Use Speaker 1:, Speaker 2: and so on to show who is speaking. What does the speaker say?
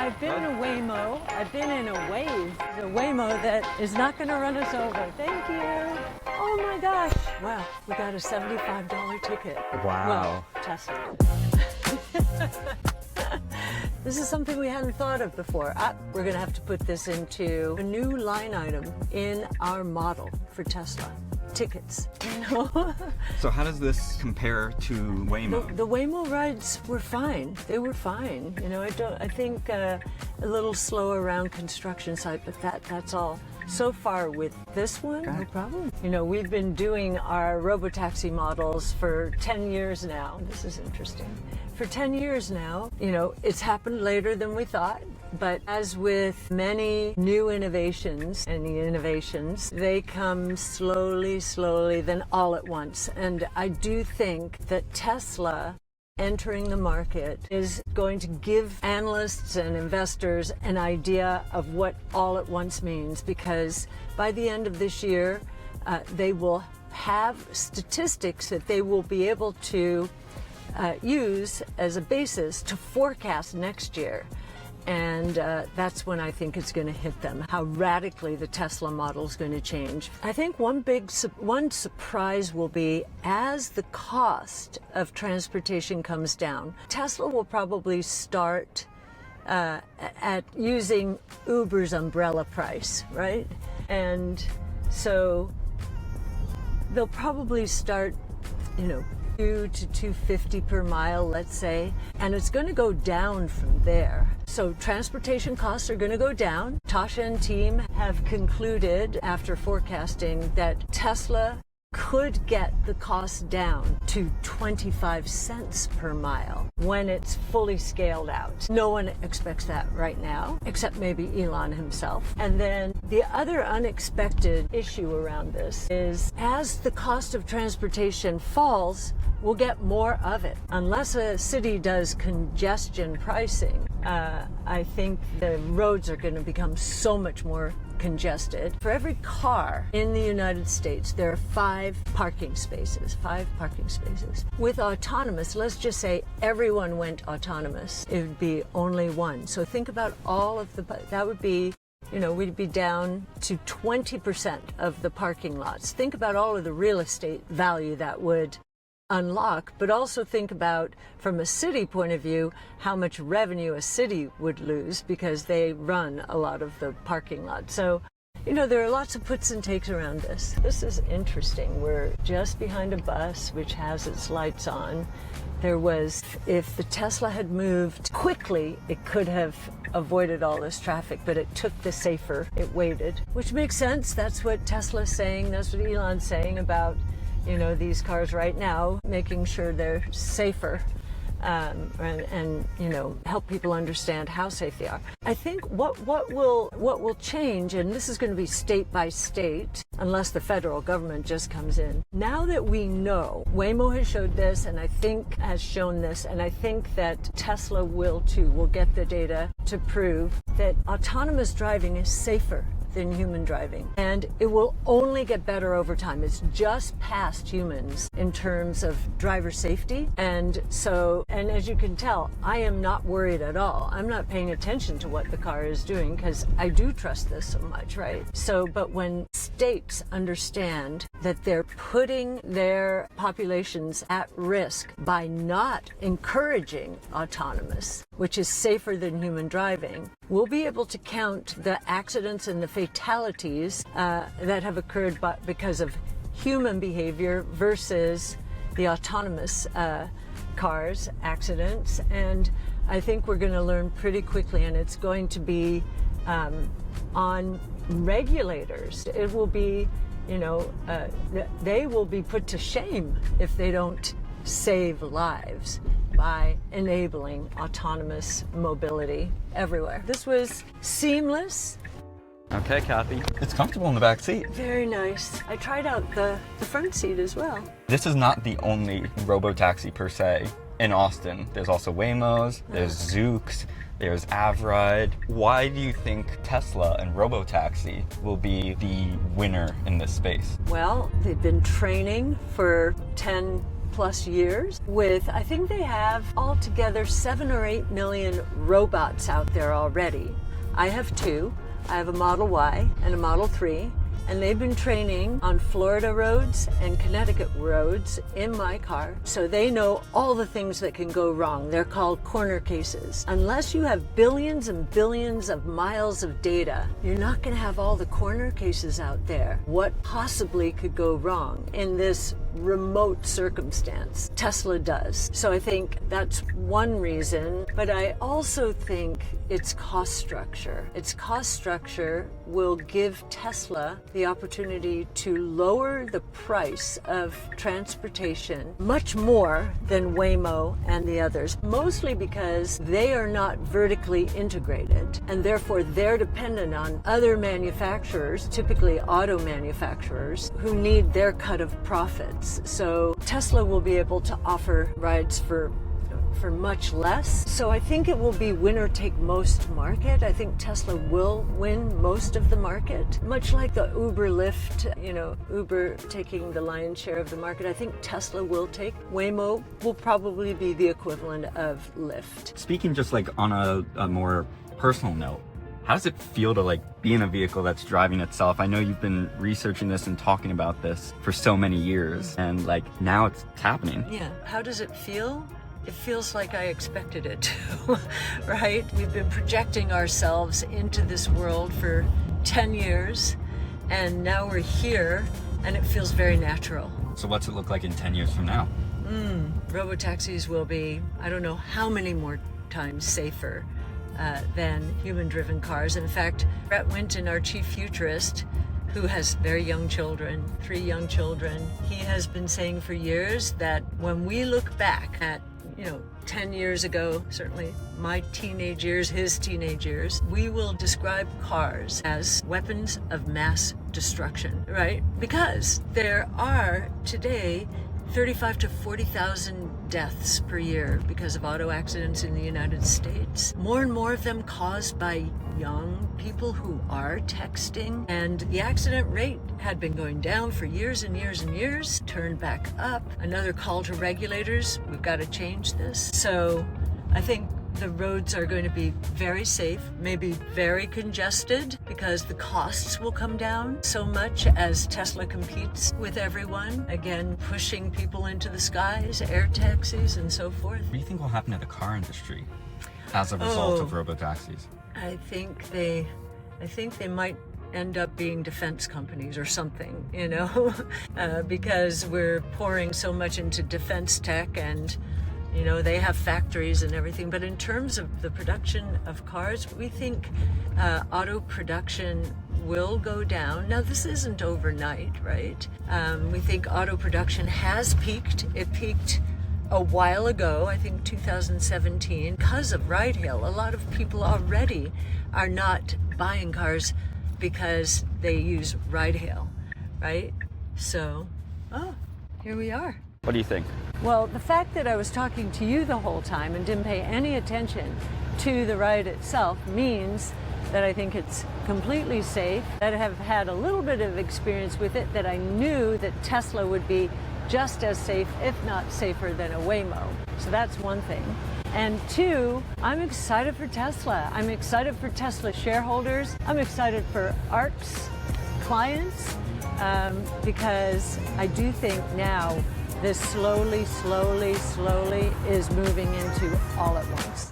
Speaker 1: I've been in a Waymo. I've been in a Wave. The Waymo that is not going to run us over. Thank you. Oh my gosh. Wow, we got a $75 ticket.
Speaker 2: Wow.
Speaker 1: Well, Tesla. This is something we hadn't thought of before. We're going to have to put this into a new line item in our model for Tesla. Tickets, you know?
Speaker 2: So how does this compare to Waymo?
Speaker 1: The Waymo rides were fine. They were fine. You know, I think a little slow around construction site, but that's all. So far with this one, no problem. You know, we've been doing our Robotaxi models for 10 years now. This is interesting. For 10 years now, you know, it's happened later than we thought. But as with many new innovations, they come slowly, then all at once. And I do think that Tesla entering the market is going to give analysts and investors an idea of what all at once means, because by the end of this year, they will have statistics that they will be able to use as a basis to forecast next year. And that's when I think it's going to hit them, how radically the Tesla model is going to change. I think one surprise will be, as the cost of transportation comes down, Tesla will probably start at using Uber's umbrella price, right? And so they'll probably start, you know, $2 to $2.50 per mile, let's say, and it's going to go down from there. So transportation costs are going to go down. Tasha and team have concluded, after forecasting, that Tesla could get the cost down to 25 cents per mile when it's fully scaled out. No one expects that right now, except maybe Elon himself. And then the other unexpected issue around this is, as the cost of transportation falls, we'll get more of it. Unless a city does congestion pricing, I think the roads are going to become so much more congested. For every car in the United States, there are 5 parking spaces. With autonomous, let's just say everyone went autonomous, it would be only 1. So think about all of that would be, you know, we'd be down to 20% of the parking lots. Think about all of the real estate value that would unlock, but also think about, from a city point of view, how much revenue a city would lose because they run a lot of the parking lots. So, you know, there are lots of puts and takes around this. This is interesting. We're just behind a bus which has its lights on. There was, if the Tesla had moved quickly, it could have avoided all this traffic, but it took the safer, it waited, which makes sense. That's what Tesla's saying. That's what Elon's saying about, you know, these cars right now, making sure they're safer, and you know, help people understand how safe they are. I think what will change, and this is going to be state by state, unless the federal government just comes in. Now that we know, Waymo has showed this, and I think has shown this, and I think that Tesla will too. We'll get the data to prove that autonomous driving is safer than human driving, and it will only get better over time. It's just past humans in terms of driver safety, and so, and as you can tell, I am not worried at all. I'm not paying attention to what the car is doing because I do trust this so much, right? So, but when states understand that they're putting their populations at risk by not encouraging autonomous, which is safer than human driving, we'll be able to count the accidents and the fatalities that have occurred because of human behavior versus the autonomous cars accidents. And I think we're going to learn pretty quickly, and it's going to be on regulators. It will be, you know, they will be put to shame if they don't save lives by enabling autonomous mobility everywhere. This was seamless.
Speaker 2: Okay, Cathie. It's comfortable in the back seat.
Speaker 1: Very nice. I tried out the front seat as well.
Speaker 2: This is not the only Robotaxi per se in Austin. There's also Waymos, there's Zooks, there's Avride. Why do you think Tesla and Robotaxi will be the winner in this space?
Speaker 1: Well, they've been training for 10+ plus years with, I think they have altogether 7 or 8 million robots out there already. I have 2. I have a Model Y and a Model 3. And they've been training on Florida roads and Connecticut roads in my car, so they know all the things that can go wrong. They're called corner cases. Unless you have billions and billions of miles of data, you're not going to have all the corner cases out there. What possibly could go wrong in this remote circumstance? Tesla does. So I think that's one reason, but I also think its cost structure. Its cost structure will give Tesla the opportunity to lower the price of transportation much more than Waymo and the others, mostly because they are not vertically integrated, and therefore they're dependent on other manufacturers, typically auto manufacturers, who need their cut of profits. So Tesla will be able to offer rides for much less. So I think it will be winner take most market. I think Tesla will win most of the market, much like the Uber Lyft, Uber taking the lion's share of the market. I think Tesla will take. Waymo will probably be the equivalent of Lyft.
Speaker 2: Speaking just like on a more personal note, how does it feel to be in a vehicle that's driving itself? I know you've been researching this and talking about this for so many years, and now it's happening.
Speaker 1: Yeah. How does it feel? It feels like I expected it to, right? We've been projecting ourselves into this world for 10 years, and now we're here, and it feels very natural.
Speaker 2: So what's it look like in 10 years from now?
Speaker 1: Robotaxis will be, I don't know how many more times safer than human-driven cars. In fact, Brett Winton, our chief futurist, who has very young children, 3 young children, he has been saying for years that when we look back at 10 years ago, certainly my teenage years, his teenage years, we will describe cars as weapons of mass destruction, right? Because there are today 35 to 40,000 deaths per year because of auto accidents in the United States. More and more of them caused by young people who are texting. And the accident rate had been going down for years and years and years, turned back up. Another call to regulators, we've got to change this. So I think the roads are going to be very safe, maybe very congested, because the costs will come down so much as Tesla competes with everyone, again, pushing people into the skies, air taxis, and so forth.
Speaker 2: What do you think will happen to the car industry as a result of robotaxis?
Speaker 1: I think they might end up being defense companies or something, because we're pouring so much into defense tech, and they have factories and everything. But in terms of the production of cars, we think auto production will go down. Now, this isn't overnight, right? We think auto production has peaked. It peaked a while ago, I think 2017, because of ride hail. A lot of people already are not buying cars because they use ride hail, right? So, here we are.
Speaker 2: What do you think?
Speaker 1: Well, the fact that I was talking to you the whole time and didn't pay any attention to the ride itself means that I think it's completely safe, that I have had a little bit of experience with it, that I knew that Tesla would be just as safe, if not safer, than a Waymo. So that's one thing. And 2, I'm excited for Tesla. I'm excited for Tesla shareholders. I'm excited for ARC's clients, because I do think now this slowly is moving into all at once.